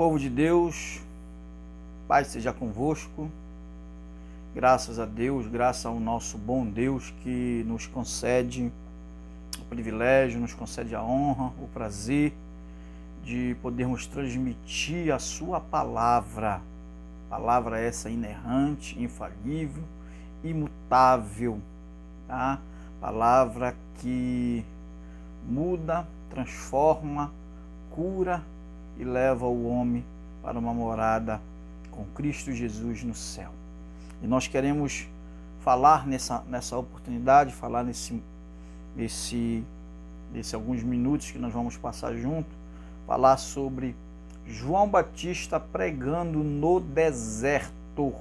Povo de Deus, paz seja convosco, graças a Deus, graças ao nosso bom Deus que nos concede o privilégio, nos concede a honra, o prazer de podermos transmitir a sua palavra essa inerrante, infalível, imutável, tá? Palavra que muda, transforma, cura e leva o homem para uma morada com Cristo Jesus no céu. E nós queremos falar nessa oportunidade, falar nesse alguns minutos que nós vamos passar junto, falar sobre João Batista pregando no deserto.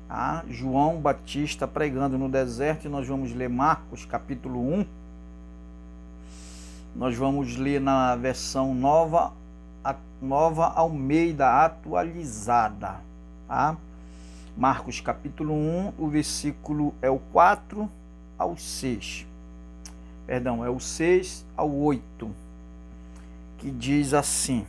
Tá? João Batista pregando no deserto, e nós vamos ler Marcos capítulo 1. Nós vamos ler na versão nova Almeida atualizada, tá? Marcos capítulo 1, o versículo é o 4 ao 6. Perdão, é o 6 ao 8, que diz assim.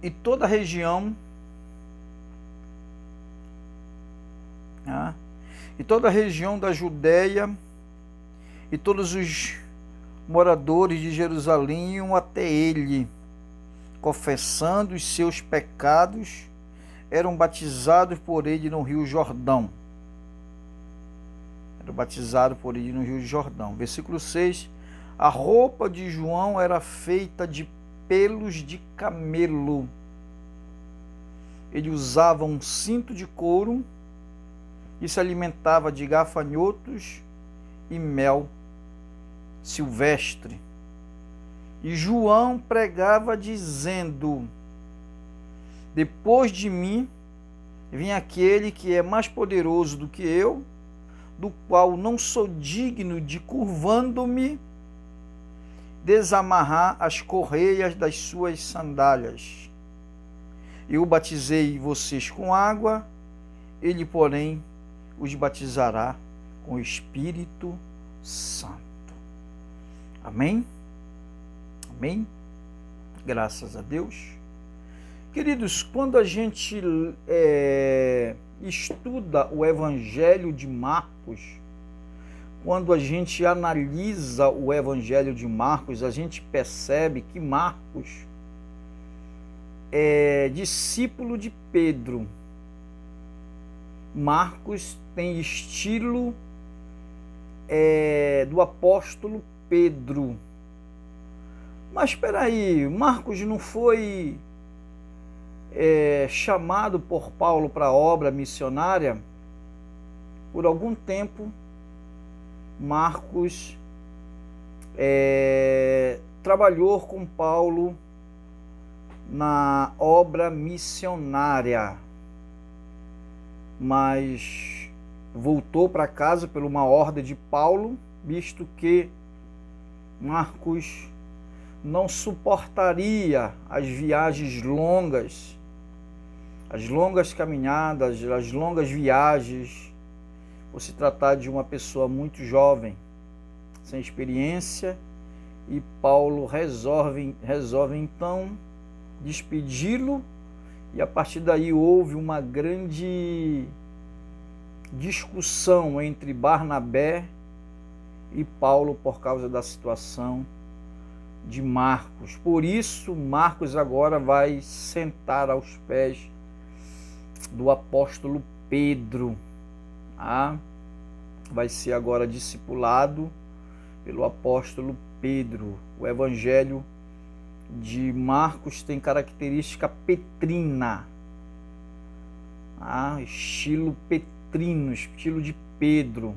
E toda a região da Judéia e todos os moradores de Jerusalém iam até ele, confessando os seus pecados, eram batizados por ele no Rio Jordão. Versículo 6. A roupa de João era feita de pelos de camelo. Ele usava um cinto de couro e se alimentava de gafanhotos e mel silvestre. E João pregava dizendo: depois de mim vem aquele que é mais poderoso do que eu, do qual não sou digno de, curvando-me, desamarrar as correias das suas sandálias. Eu batizei vocês com água, ele, porém, os batizará com o Espírito Santo. Amém? Amém? Graças a Deus. Queridos, quando a gente estuda o Evangelho de Marcos, quando a gente analisa o Evangelho de Marcos, a gente percebe que Marcos é discípulo de Pedro. Marcos tem estilo do apóstolo Pedro. Mas espera aí, Marcos não foi chamado por Paulo para a obra missionária? Por algum tempo, Marcos trabalhou com Paulo na obra missionária, mas voltou para casa por uma ordem de Paulo, visto que Marcos não suportaria as viagens longas, as longas caminhadas, as longas viagens, por se tratar de uma pessoa muito jovem, sem experiência, e Paulo resolve então despedi-lo, e a partir daí houve uma grande discussão entre Barnabé e Paulo por causa da situação de Marcos. Por isso, Marcos agora vai sentar aos pés do apóstolo Pedro. Vai ser agora discipulado pelo apóstolo Pedro. O Evangelho de Marcos tem característica petrina, estilo petrino, estilo de Pedro.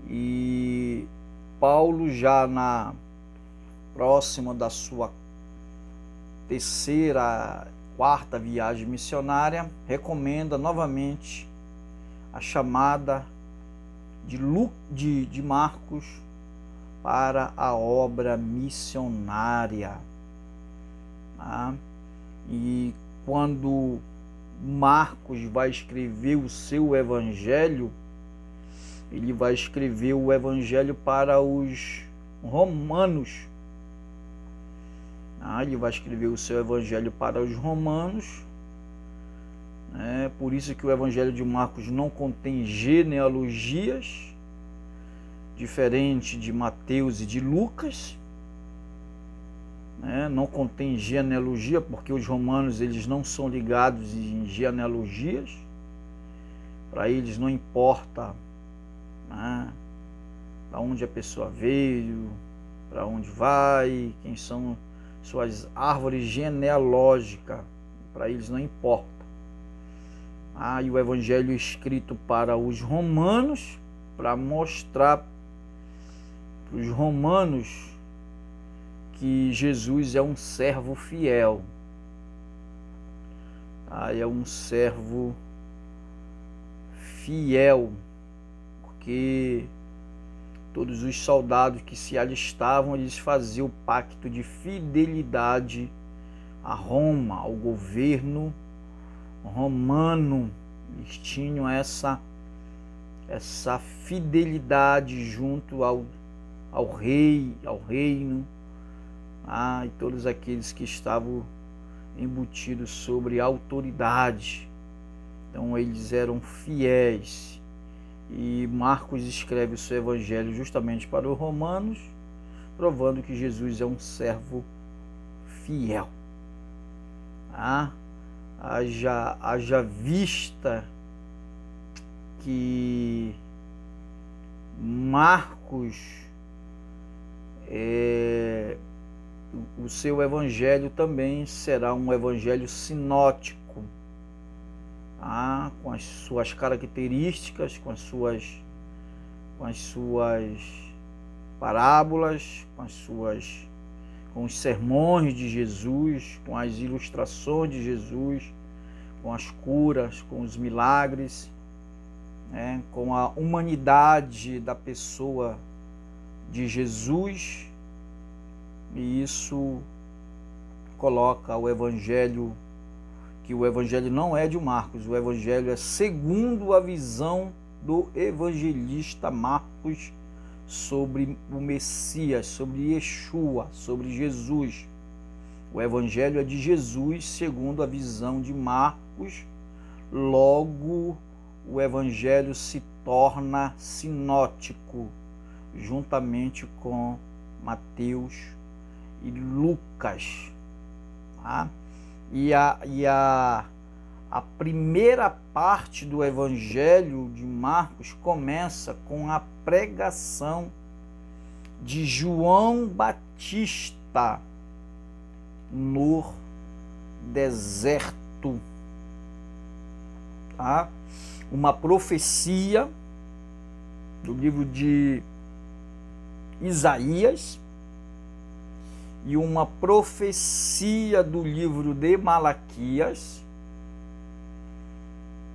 E Paulo, já próxima da sua quarta viagem missionária, recomenda novamente a chamada de Marcos para a obra missionária. E quando Marcos vai escrever o seu evangelho, ele vai escrever o evangelho para os romanos. Ele vai escrever o seu evangelho para os romanos. Por isso que o evangelho de Marcos não contém genealogias, diferente de Mateus e de Lucas. Não contém genealogia, porque os romanos eles não são ligados em genealogias. Para eles não importa para onde a pessoa veio, para onde vai, quem são suas árvores genealógicas. Para eles não importa. E o evangelho escrito para os romanos, para mostrar para os romanos que Jesus é um servo fiel. É um servo fiel, porque todos os soldados que se alistavam, eles faziam o pacto de fidelidade a Roma, ao governo romano. Eles tinham essa fidelidade junto ao rei, ao reino, e todos aqueles que estavam embutidos sobre a autoridade. Então eles eram fiéis. E Marcos escreve o seu evangelho justamente para os romanos, provando que Jesus é um servo fiel. Haja vista que Marcos, o seu evangelho também será um evangelho sinótico, com as suas características, com as suas parábolas, com os sermões de Jesus, com as ilustrações de Jesus, com as curas, com os milagres, com a humanidade da pessoa de Jesus. E isso coloca o evangelho, que o evangelho não é de Marcos, o evangelho é segundo a visão do evangelista Marcos sobre o Messias, sobre Yeshua, sobre Jesus. O evangelho é de Jesus segundo a visão de Marcos. Logo, o evangelho se torna sinótico, juntamente com Mateus e Lucas. E a primeira parte do evangelho de Marcos começa com a pregação de João Batista no deserto. Uma profecia do livro de Isaías e uma profecia do livro de Malaquias,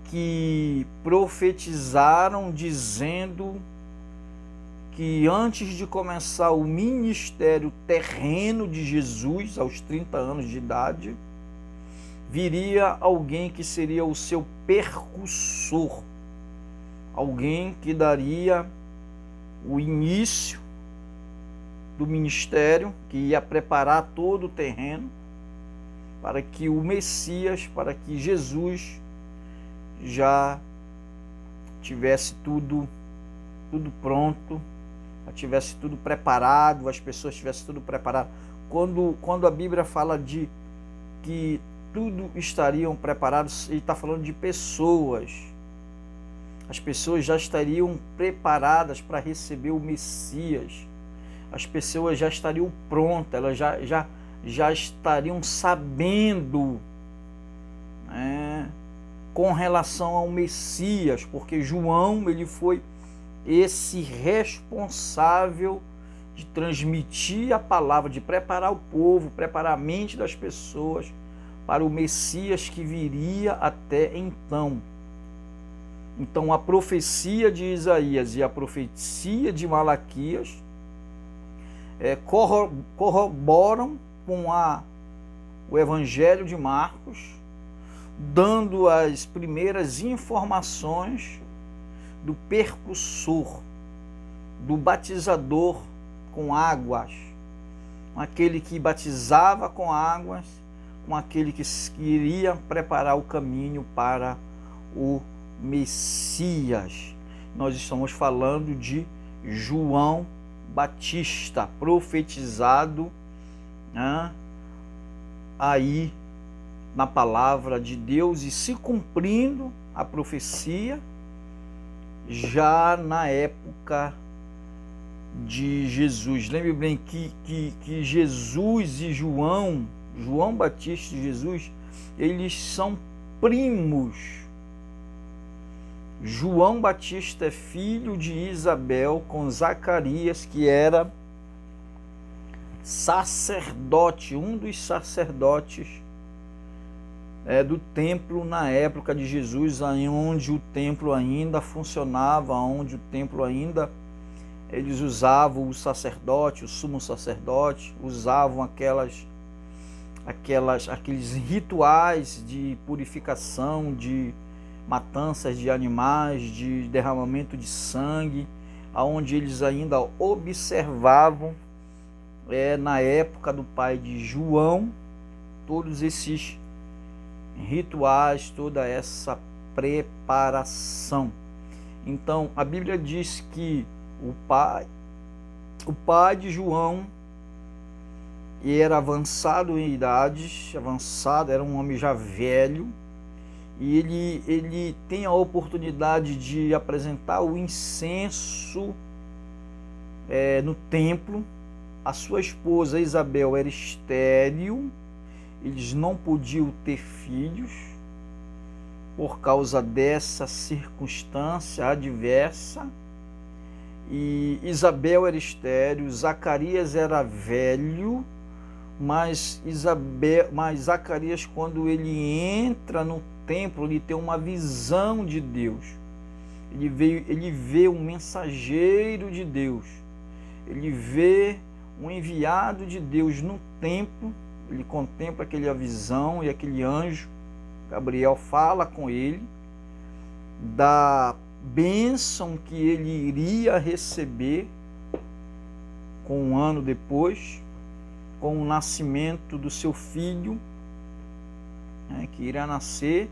que profetizaram dizendo que antes de começar o ministério terreno de Jesus, aos 30 anos de idade, viria alguém que seria o seu percussor, alguém que daria o início do ministério, que ia preparar todo o terreno para que o Messias, para que Jesus já tivesse tudo pronto, já tivesse tudo preparado, as pessoas tivessem tudo preparado. Quando a Bíblia fala de que tudo estariam preparados, ele está falando de pessoas. As pessoas já estariam preparadas para receber o Messias. As pessoas já estariam prontas, elas já estariam sabendo, com relação ao Messias, porque João ele foi esse responsável de transmitir a palavra, de preparar o povo, preparar a mente das pessoas para o Messias que viria até então. Então a profecia de Isaías e a profecia de Malaquias corroboram com o Evangelho de Marcos, dando as primeiras informações do percussor, do batizador com águas, aquele que batizava com águas, com aquele que iria preparar o caminho para o Messias. Nós estamos falando de João Batista, profetizado, né, aí na palavra de Deus e se cumprindo a profecia já na época de Jesus. Lembre bem que Jesus e João Batista e Jesus, eles são primos. João Batista é filho de Isabel com Zacarias, que era sacerdote, um dos sacerdotes do templo na época de Jesus, onde o templo ainda funcionava, onde o templo ainda, eles usavam o sacerdote, o sumo sacerdote, usavam aqueles rituais de purificação, de matanças de animais, de derramamento de sangue, aonde eles ainda observavam na época do pai de João todos esses rituais, toda essa preparação. Então a Bíblia diz que o pai de João era avançado em idade, era um homem já velho, e ele tem a oportunidade de apresentar o incenso no templo. A sua esposa Isabel era estéril, eles não podiam ter filhos por causa dessa circunstância adversa. E Isabel era estéril, Zacarias era velho, mas Zacarias, quando ele entra no templo, ele tem uma visão de Deus. Ele vê um mensageiro de Deus, ele vê um enviado de Deus no templo. Ele contempla aquela visão e aquele anjo Gabriel fala com ele da bênção que ele iria receber com um ano depois, com o nascimento do seu filho, que irá nascer.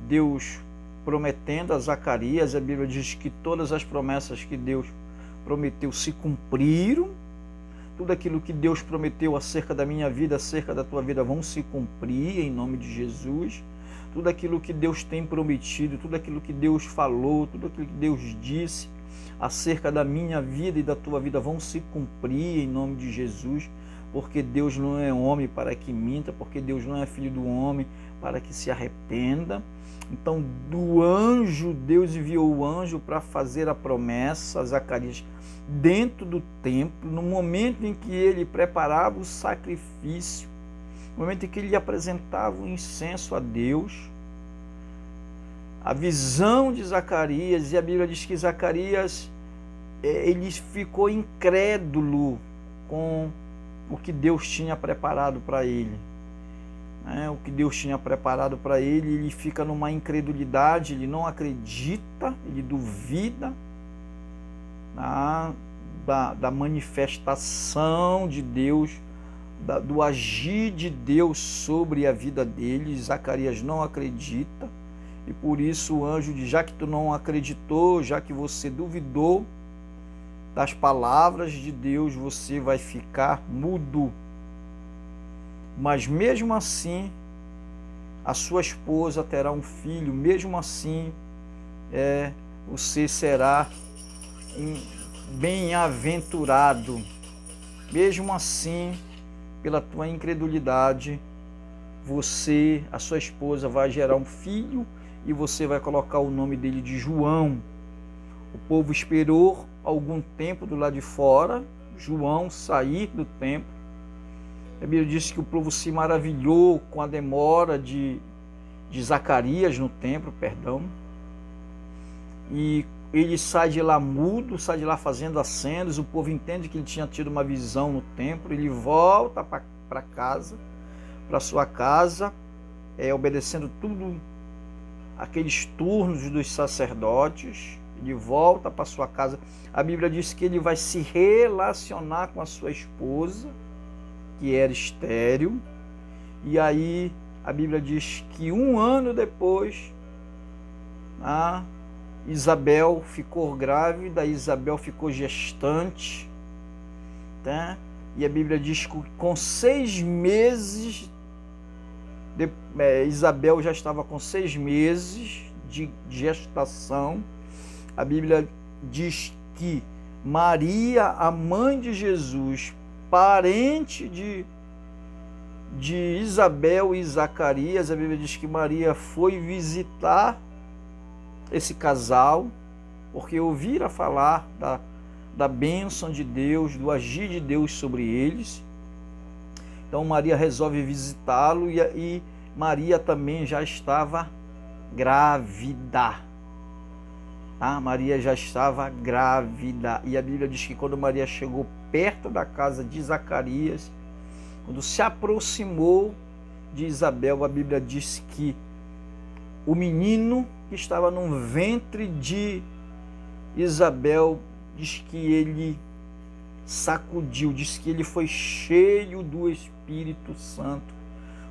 Deus prometendo a Zacarias, a Bíblia diz que todas as promessas que Deus prometeu se cumpriram. Tudo aquilo que Deus prometeu acerca da minha vida, acerca da tua vida, vão se cumprir em nome de Jesus. Tudo aquilo que Deus tem prometido, tudo aquilo que Deus falou, tudo aquilo que Deus disse acerca da minha vida e da tua vida vão se cumprir em nome de Jesus, porque Deus não é homem para que minta, porque Deus não é filho do homem para que se arrependa. Então, Deus enviou o anjo para fazer a promessa a Zacarias dentro do templo, no momento em que ele preparava o sacrifício, no momento em que ele apresentava o incenso a Deus. A visão de Zacarias, e a Bíblia diz que Zacarias ele ficou incrédulo com o que Deus tinha preparado para ele. O que Deus tinha preparado para ele, ele fica numa incredulidade, ele não acredita, ele duvida da manifestação de Deus, do agir de Deus sobre a vida dele. Zacarias não acredita, e por isso o anjo diz: já que tu não acreditou, já que você duvidou das palavras de Deus, você vai ficar mudo. Mas mesmo assim, a sua esposa terá um filho, mesmo assim, você será bem-aventurado. Mesmo assim, pela tua incredulidade, a sua esposa vai gerar um filho e você vai colocar o nome dele de João. O povo esperou algum tempo do lado de fora, João sair do templo. A Bíblia diz que o povo se maravilhou com a demora de Zacarias no templo, e ele sai de lá mudo, sai de lá fazendo acenos. O povo entende que ele tinha tido uma visão no templo, ele volta para casa, para sua casa, obedecendo tudo aqueles turnos dos sacerdotes. Ele volta para sua casa. A Bíblia diz que ele vai se relacionar com a sua esposa, que era estéril. E aí a Bíblia diz que 1 ano depois, Isabel ficou grávida, Isabel ficou gestante, tá? E a Bíblia diz que com 6 meses, Isabel já estava com 6 meses de gestação. A Bíblia diz que Maria, a mãe de Jesus, parente de Isabel e Zacarias, a Bíblia diz que Maria foi visitar esse casal, porque ouvira falar da bênção de Deus, do agir de Deus sobre eles. Então Maria resolve visitá-lo e Maria também já estava grávida. Maria já estava grávida. E a Bíblia diz que quando Maria chegou perto da casa de Zacarias, quando se aproximou de Isabel, a Bíblia diz que o menino que estava no ventre de Isabel, diz que ele sacudiu, diz que ele foi cheio do Espírito Santo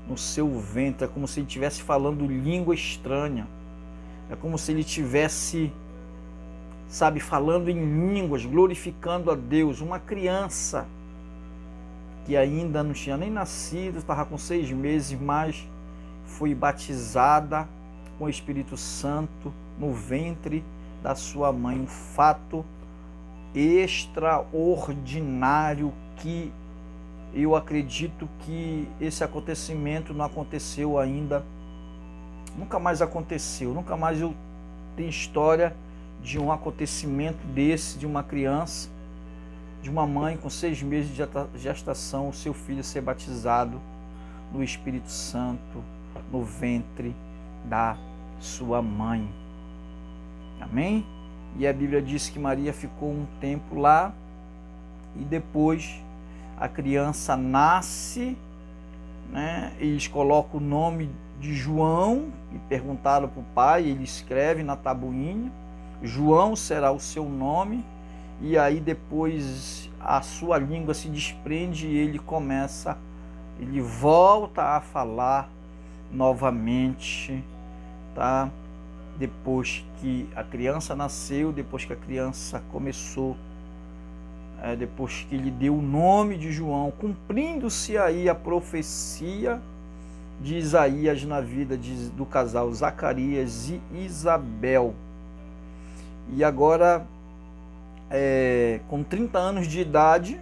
no seu ventre. É como se ele estivesse falando língua estranha. É como se ele estivesse, falando em línguas, glorificando a Deus. Uma criança que ainda não tinha nem nascido, estava com 6 meses, mas foi batizada com o Espírito Santo no ventre da sua mãe. Um fato extraordinário que eu acredito que esse acontecimento não aconteceu ainda, nunca mais aconteceu, nunca mais eu tenho história de um acontecimento desse, de uma criança, de uma mãe com 6 meses de gestação, o seu filho ser batizado no Espírito Santo no ventre da sua mãe. Amém? E a Bíblia diz que Maria ficou um tempo lá e depois a criança nasce, Eles colocam o nome de João e perguntaram para o pai, ele escreve na tabuinha, João será o seu nome. E aí depois a sua língua se desprende e ele volta a falar novamente, tá? Depois que a criança nasceu, depois que a criança começou, depois que ele deu o nome de João, cumprindo-se aí a profecia de Isaías na vida do casal Zacarias e Isabel. E agora, com 30 anos de idade,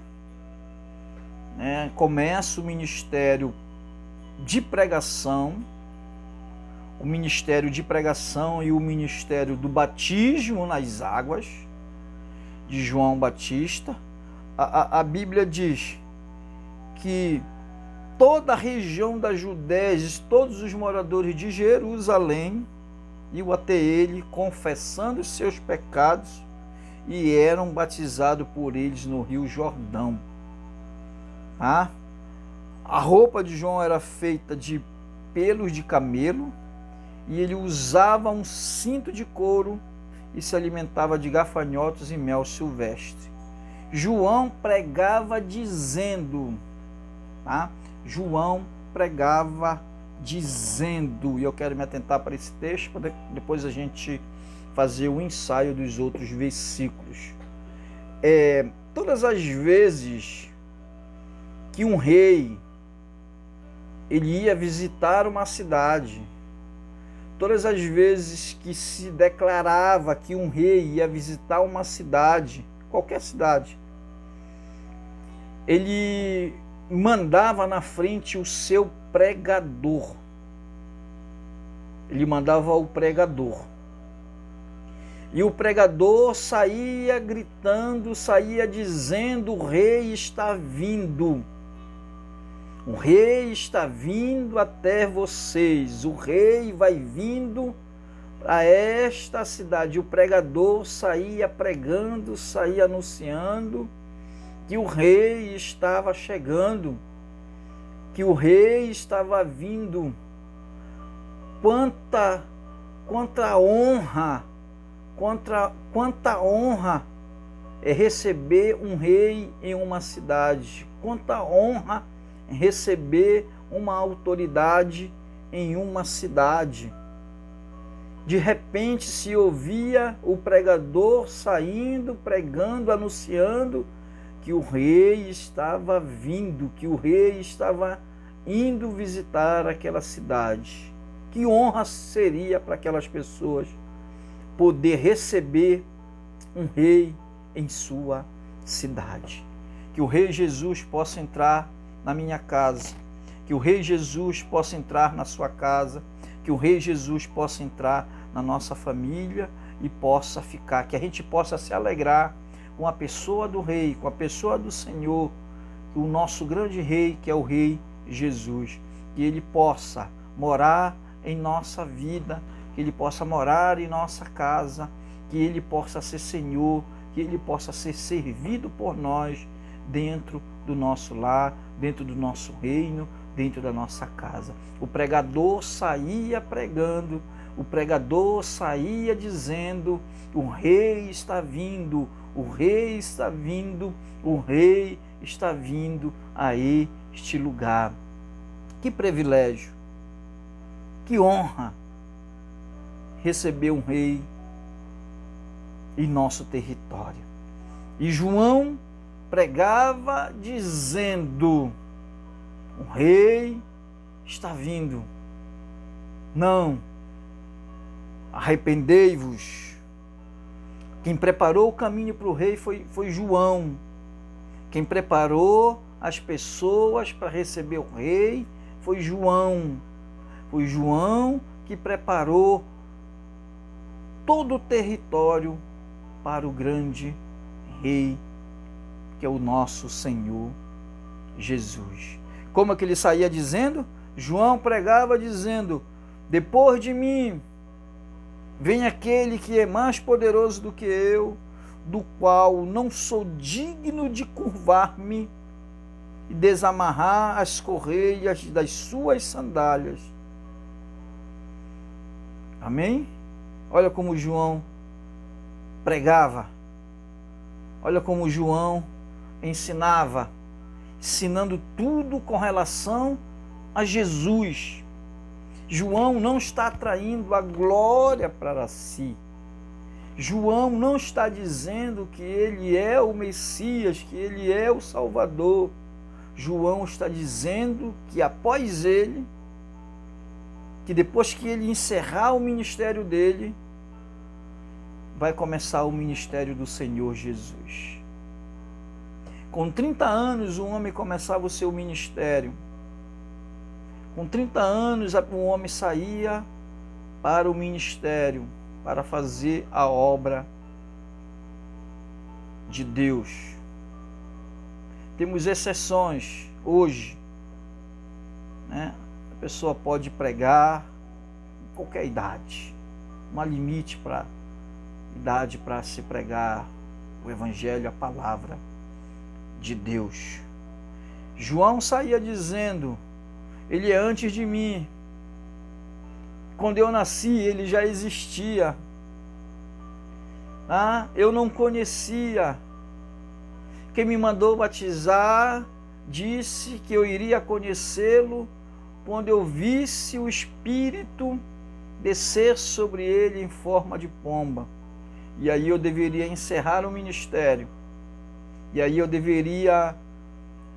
começa o ministério de pregação, e o ministério do batismo nas águas de João Batista. A Bíblia diz que toda a região da Judéia, todos os moradores de Jerusalém, iam até ele confessando os seus pecados e eram batizados por eles no Rio Jordão. A roupa de João era feita de pelos de camelo e ele usava um cinto de couro e se alimentava de gafanhotos e mel silvestre. João pregava dizendo, João pregava dizendo, e eu quero me atentar para esse texto, para depois a gente fazer o ensaio dos outros versículos. Todas as vezes que um rei ele ia visitar uma cidade, todas as vezes que se declarava que um rei ia visitar uma cidade, qualquer cidade, ele mandava na frente o seu pregador. Ele mandava o pregador. E o pregador saía gritando, saía dizendo: o rei está vindo. O rei está vindo até vocês. O rei vai vindo a esta cidade. O pregador saía pregando, saía anunciando que o rei estava chegando, que o rei estava vindo quanta honra é receber um rei em uma cidade, quanta honra é receber uma autoridade em uma cidade. De repente se ouvia o pregador saindo, pregando, anunciando que o rei estava vindo, que o rei estava indo visitar aquela cidade. Que honra seria para aquelas pessoas poder receber um rei em sua cidade. Que o Rei Jesus possa entrar na minha casa, que o Rei Jesus possa entrar na sua casa, que o Rei Jesus possa entrar na nossa família e possa ficar, que a gente possa se alegrar com a pessoa do Rei, com a pessoa do Senhor, o nosso grande Rei, que é o Rei Jesus, que Ele possa morar em nossa vida, que Ele possa morar em nossa casa, que Ele possa ser Senhor, que Ele possa ser servido por nós dentro do nosso lar, dentro do nosso reino, dentro da nossa casa. O pregador saía pregando, o pregador saía dizendo: o rei está vindo, o rei está vindo, o rei está vindo a este lugar. Que privilégio, que honra receber um rei em nosso território. E João pregava dizendo: o rei está vindo. Não, arrependei-vos. Quem preparou o caminho para o rei foi João. Quem preparou as pessoas para receber o rei foi João. Foi João que preparou todo o território para o grande rei, que é o nosso Senhor Jesus. Como é que ele saía dizendo? João pregava dizendo: depois de mim vem aquele que é mais poderoso do que eu, do qual não sou digno de curvar-me e desamarrar as correias das suas sandálias. Amém? Olha como João pregava. Olha como João ensinava, ensinando tudo com relação a Jesus. João não está atraindo a glória para si. João não está dizendo que ele é o Messias, que ele é o Salvador. João está dizendo que após ele, que depois que ele encerrar o ministério dele, vai começar o ministério do Senhor Jesus. Com 30 anos, um homem começava o seu ministério. Com 30 anos, um homem saía para o ministério, para fazer a obra de Deus. Temos exceções hoje, né? A pessoa pode pregar em qualquer idade. Não há limite para idade para se pregar o Evangelho, a palavra de Deus. João saía dizendo: ele é antes de mim. Quando eu nasci, ele já existia. Eu não conhecia. Quem me mandou batizar disse que eu iria conhecê-lo quando eu visse o Espírito descer sobre ele em forma de pomba. E aí eu deveria encerrar o ministério. E aí eu deveria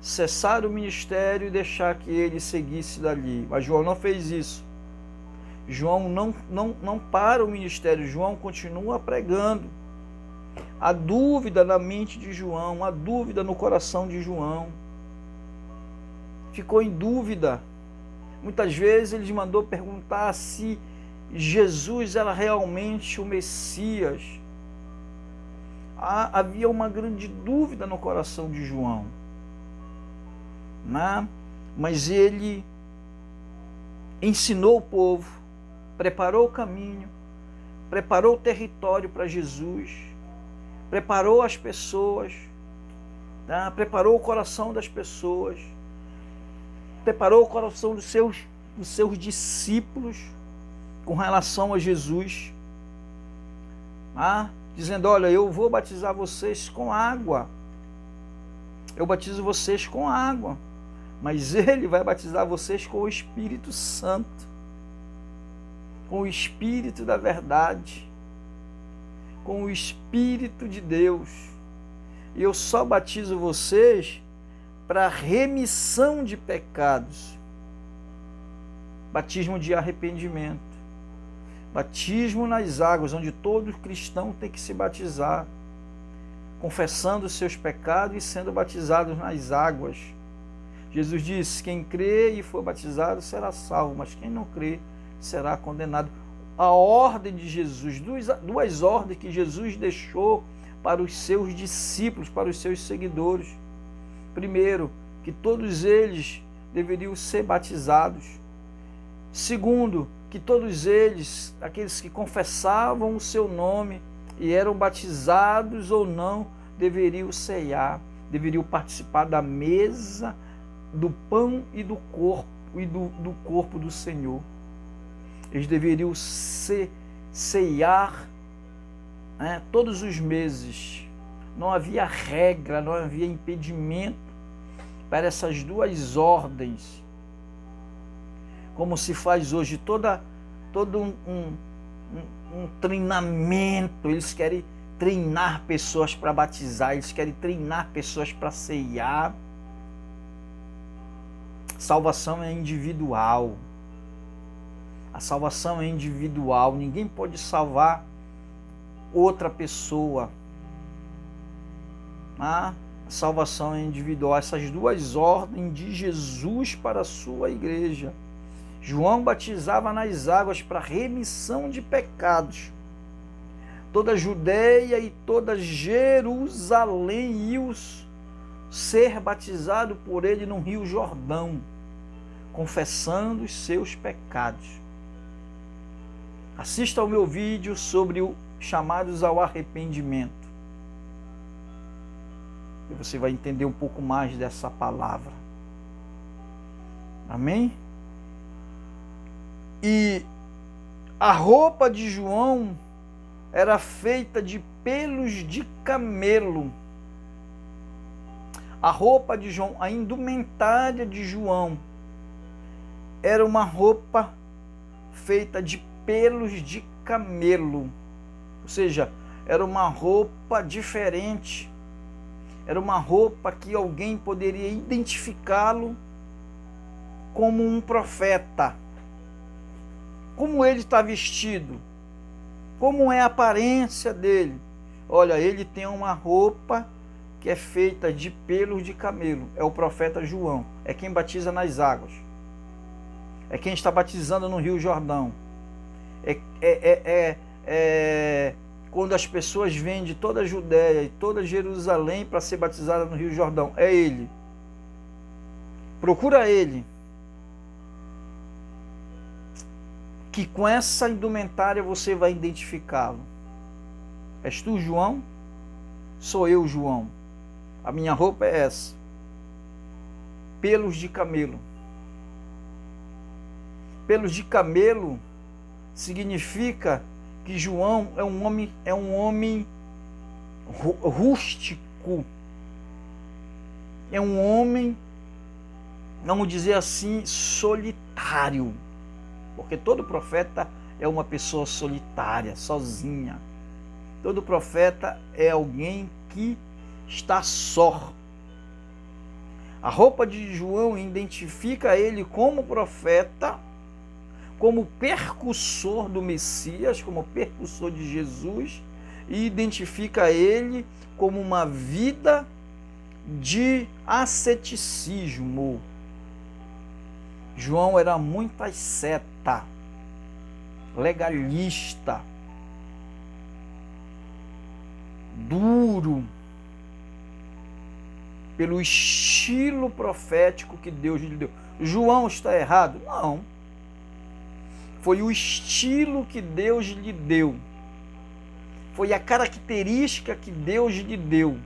cessar o ministério e deixar que ele seguisse dali. Mas João não fez isso. João não para o ministério. João continua pregando. Há dúvida na mente de João, há dúvida no coração de João. Ficou em dúvida. Muitas vezes ele mandou perguntar se Jesus era realmente o Messias. Havia uma grande dúvida no coração de João, né? Mas ele ensinou o povo, preparou o caminho, preparou o território para Jesus, preparou as pessoas, né? Preparou o coração das pessoas, preparou o coração dos seus discípulos com relação a Jesus, dizendo: olha, eu vou batizar vocês com água, eu batizo vocês com água, mas ele vai batizar vocês com o Espírito Santo, com o Espírito da verdade, com o Espírito de Deus. E eu só batizo vocês para remissão de pecados. Batismo de arrependimento. Batismo nas águas, onde todo cristão tem que se batizar, confessando os seus pecados e sendo batizados nas águas. Jesus disse: quem crê e for batizado será salvo, mas quem não crê será condenado. A ordem de Jesus, duas ordens que Jesus deixou para os seus discípulos, para os seus seguidores. Primeiro, que todos eles deveriam ser batizados. Segundo, que todos eles, aqueles que confessavam o seu nome e eram batizados ou não, deveriam ceiar, deveriam participar da mesa do pão e do corpo do Senhor. Eles deveriam ceiar todos os meses. Não havia regra, não havia impedimento para essas duas ordens, como se faz hoje todo um treinamento. Eles querem treinar pessoas para batizar, eles querem treinar pessoas para ceiar. Salvação é individual. A salvação é individual. Ninguém pode salvar outra pessoa. A salvação é individual. Essas duas ordens de Jesus para a sua igreja. João batizava nas águas para remissão de pecados. Toda a Judeia e toda Jerusalém iam ser batizado por ele no Rio Jordão, confessando os seus pecados. Assista ao meu vídeo sobre o chamados ao arrependimento, e você vai entender um pouco mais dessa palavra. Amém? E a roupa de João era feita de pelos de camelo. A roupa de João, a indumentária de João, era uma roupa feita de pelos de camelo. Ou seja, era uma roupa diferente. Era uma roupa que alguém poderia identificá-lo como um profeta. Como ele está vestido? Como é a aparência dele? Olha, ele tem uma roupa que é feita de pelos de camelo. É o profeta João. É quem batiza nas águas. É quem está batizando no Rio Jordão. Quando as pessoas vêm de toda a Judéia e toda Jerusalém para ser batizada no Rio Jordão. É ele. Procura ele. Que com essa indumentária você vai identificá-lo. És tu, João? Sou eu, João. A minha roupa é essa. Pelos de camelo. Pelos de camelo significa que João é um homem rústico. É um homem, vamos dizer assim, solitário. Porque todo profeta é uma pessoa solitária, sozinha. Todo profeta é alguém que está só. A roupa de João identifica ele como profeta, como percussor do Messias, como percussor de Jesus, e identifica ele como uma vida de asceticismo. João era muito asceta, legalista, duro, pelo estilo profético que Deus lhe deu. João está errado? Não. Foi o estilo que Deus lhe deu. Foi a característica que Deus lhe deu.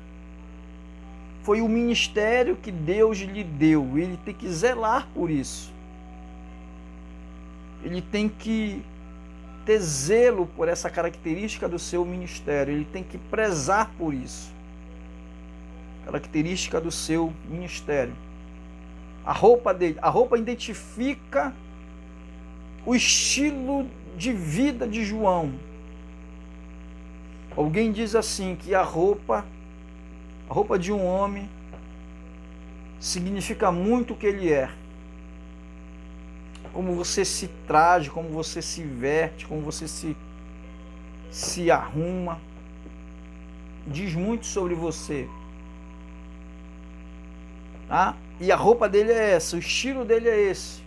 Foi o ministério que Deus lhe deu. Ele tem que zelar por isso. Ele tem que ter zelo por essa característica do seu ministério, ele tem que prezar por isso. Característica do seu ministério. A roupa dele, a roupa identifica o estilo de vida de João. Alguém diz assim que a roupa de um homem significa muito o que ele é. Como você se traje, como você se veste, como você se arruma, diz muito sobre você. Tá? E a roupa dele é essa, o estilo dele é esse.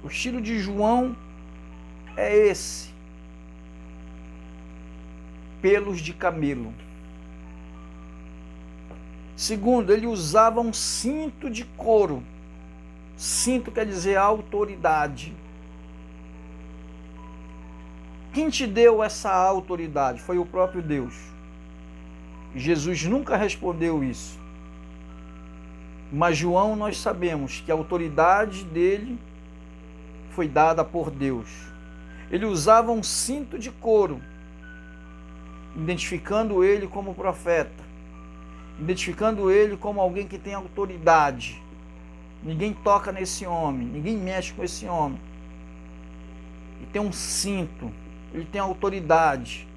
O estilo de João é esse. Pelos de camelo. Segundo, ele usava um cinto de couro. Cinto quer dizer autoridade. Quem te deu essa autoridade? Foi o próprio Deus. Jesus nunca respondeu isso. Mas João, nós sabemos que a autoridade dele foi dada por Deus. Ele usava um cinto de couro, identificando ele como profeta, identificando ele como alguém que tem autoridade. Ninguém toca nesse homem, ninguém mexe com esse homem. Ele tem um cinto, ele tem autoridade,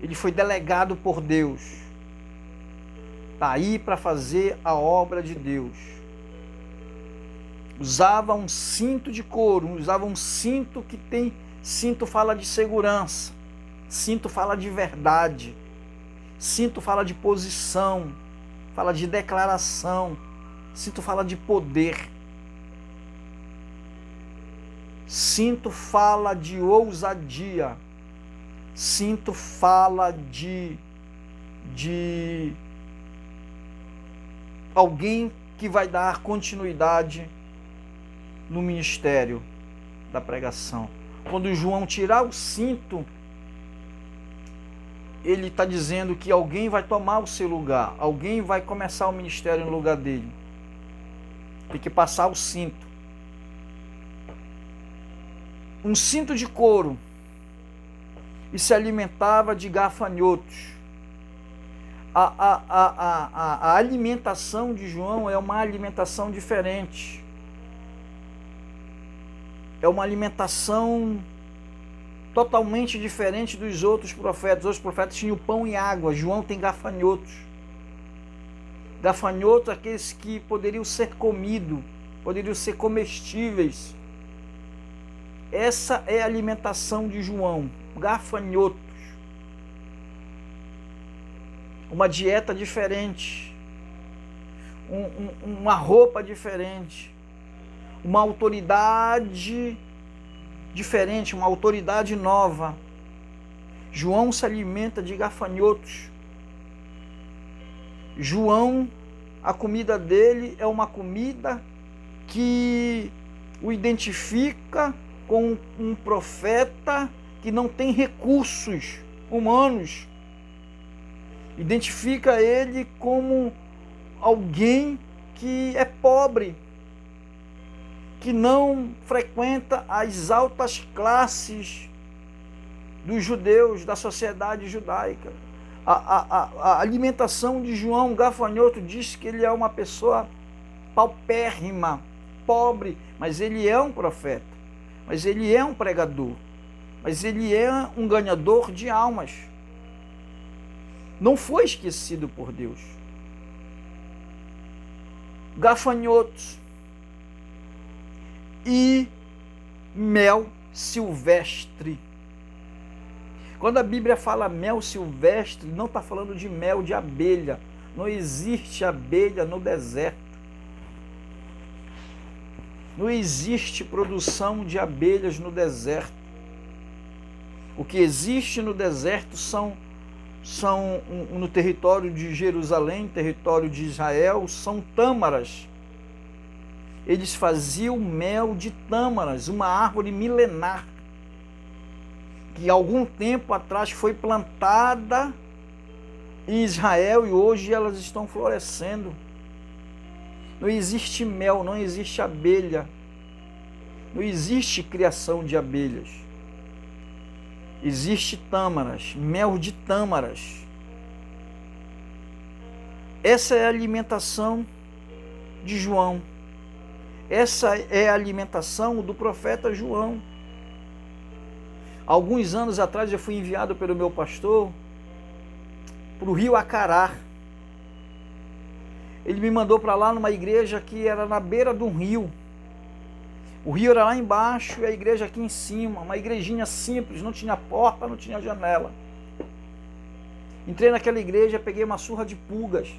ele foi delegado por Deus. Está aí para fazer a obra de Deus. Usava um cinto de couro, usava um cinto que tem... Cinto fala de segurança, cinto fala de verdade, cinto fala de posição, fala de declaração, cinto fala de poder. Cinto fala de ousadia, cinto fala de alguém que vai dar continuidade no ministério da pregação. Quando João tirar o cinto, ele está dizendo que alguém vai tomar o seu lugar, alguém vai começar o ministério no lugar dele. Tem que passar o cinto. Um cinto de couro, e se alimentava de gafanhotos. A alimentação de João é uma alimentação diferente. É uma alimentação totalmente diferente dos outros profetas. Os profetas tinham pão e água. João tem gafanhotos. Gafanhotos, aqueles que poderiam ser comidos, poderiam ser comestíveis. Essa é a alimentação de João. Gafanhotos. Uma dieta diferente. Uma roupa diferente. Uma autoridade diferente, uma autoridade nova. João se alimenta de gafanhotos. João, a comida dele é uma comida que o identifica com um profeta que não tem recursos humanos. Identifica ele como alguém que é pobre, que não frequenta as altas classes dos judeus, da sociedade judaica. A alimentação de João Gafanhoto diz que ele é uma pessoa paupérrima, pobre, mas ele é um profeta, mas ele é um pregador, mas ele é um ganhador de almas. Não foi esquecido por Deus. Gafanhotos e mel silvestre. Quando a Bíblia fala mel silvestre, não está falando de mel de abelha. Não existe abelha no deserto. Não existe produção de abelhas no deserto. O que existe no deserto são no território de Jerusalém, território de Israel, são tâmaras. Eles faziam mel de tâmaras, uma árvore milenar, que algum tempo atrás foi plantada em Israel e hoje elas estão florescendo. Não existe mel, não existe abelha, não existe criação de abelhas. Existe tâmaras, mel de tâmaras. Essa é a alimentação de João. Essa é a alimentação do profeta João. Alguns anos atrás eu fui enviado pelo meu pastor para o rio Acará. Ele me mandou para lá numa igreja que era na beira de um rio. O rio era lá embaixo e a igreja aqui em cima. Uma igrejinha simples, não tinha porta, não tinha janela. Entrei naquela igreja, peguei uma surra de pulgas.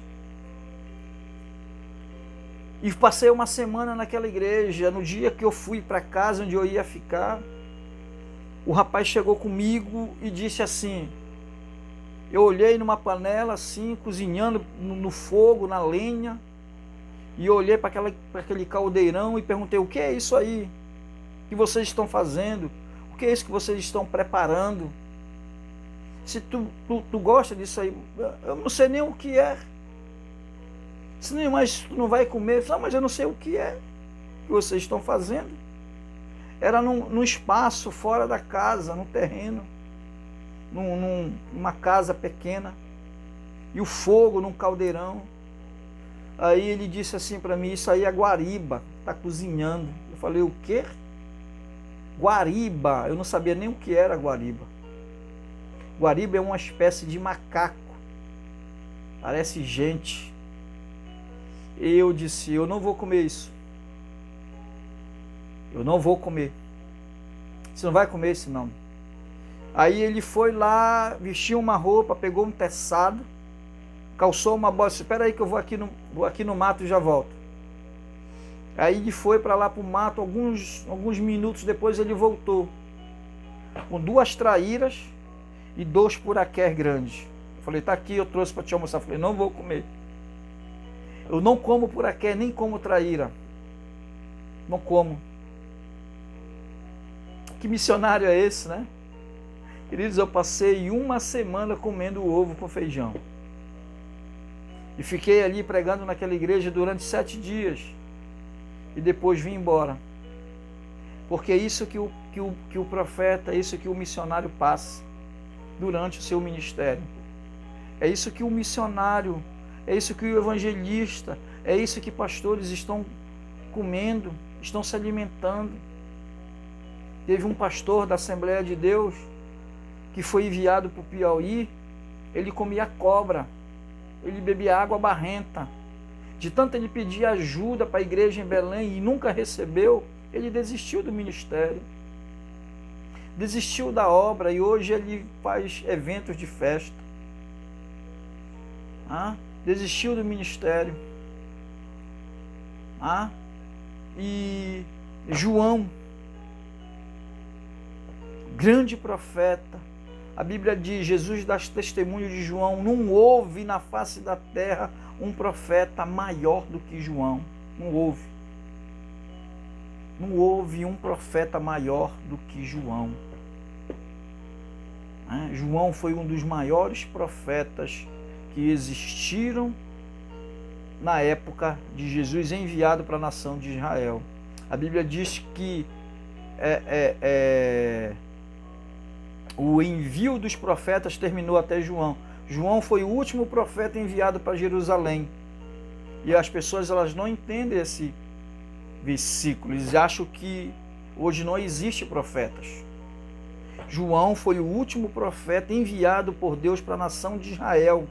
E passei uma semana naquela igreja. No dia que eu fui para casa onde eu ia ficar, o rapaz chegou comigo e disse assim, eu olhei numa panela assim, cozinhando no fogo, na lenha, e eu olhei para aquele caldeirão e perguntei, o que é isso aí que vocês estão fazendo? O que é isso que vocês estão preparando? Se tu gosta disso aí, eu não sei nem o que é. Se nem mais tu não vai comer, não, mas eu não sei o que é que vocês estão fazendo. Era num espaço fora da casa, no terreno, numa casa pequena, e o fogo num caldeirão. Aí ele disse assim para mim, isso aí é guariba, está cozinhando. Eu falei, o quê? Guariba, eu não sabia nem o que era guariba. Guariba é uma espécie de macaco, parece gente. Eu disse, eu não vou comer isso. Eu não vou comer. Você não vai comer isso não. Aí ele foi lá, vestiu uma roupa, pegou um teçado, calçou uma bola, disse, espera aí que eu vou aqui no mato e já volto. Aí ele foi para lá para o mato, alguns minutos depois ele voltou, com 2 traíras e 2 puraqués grandes. Eu falei, tá aqui, eu trouxe para te almoçar. Eu falei, não vou comer. Eu não como puraqué, nem como traíra. Não como. Que missionário é esse, né? Queridos, eu passei uma semana comendo ovo com feijão. E fiquei ali pregando naquela igreja durante 7 dias. E depois vim embora. Porque é isso que o profeta, é isso que o missionário passa durante o seu ministério. É isso que o missionário, é isso que o evangelista, é isso que pastores estão comendo, estão se alimentando. Teve um pastor da Assembleia de Deus que foi enviado para o Piauí, ele comia cobra, ele bebia água barrenta. De tanto ele pedir ajuda para a igreja em Belém e nunca recebeu, ele desistiu do ministério, desistiu da obra e hoje ele faz eventos de festa. Desistiu do ministério. E João, grande profeta, a Bíblia diz, Jesus dá testemunho de João, não houve na face da terra um profeta maior do que João. Não houve. Não houve um profeta maior do que João. João foi um dos maiores profetas que existiram na época de Jesus, enviado para a nação de Israel. A Bíblia diz que o envio dos profetas terminou até João. João foi o último profeta enviado para Jerusalém. E as pessoas elas não entendem esse versículo. Eles acham que hoje não existe profetas. João foi o último profeta enviado por Deus para a nação de Israel.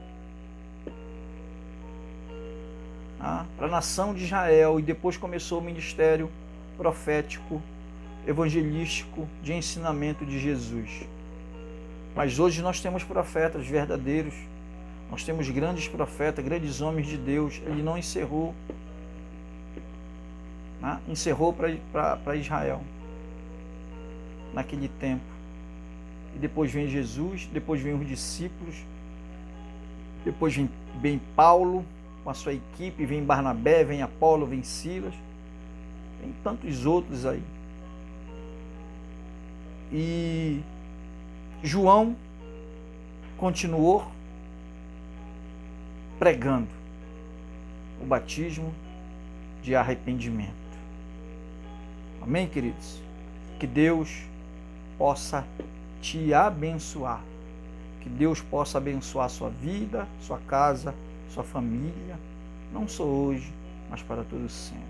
Para a nação de Israel. E depois começou o ministério profético, evangelístico, de ensinamento de Jesus. Mas hoje nós temos profetas verdadeiros, nós temos grandes profetas, grandes homens de Deus. Ele não encerrou, encerrou para Israel, naquele tempo. E depois vem Jesus, depois vem os discípulos, depois vem Paulo com a sua equipe, vem Barnabé, vem Apolo, vem Silas, tem tantos outros aí. E João continuou pregando o batismo de arrependimento. Amém, queridos? Que Deus possa te abençoar. Que Deus possa abençoar sua vida, sua casa, sua família, não só hoje, mas para todo sempre.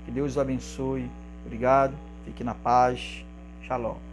Que Deus os abençoe. Obrigado. Fique na paz. Shalom.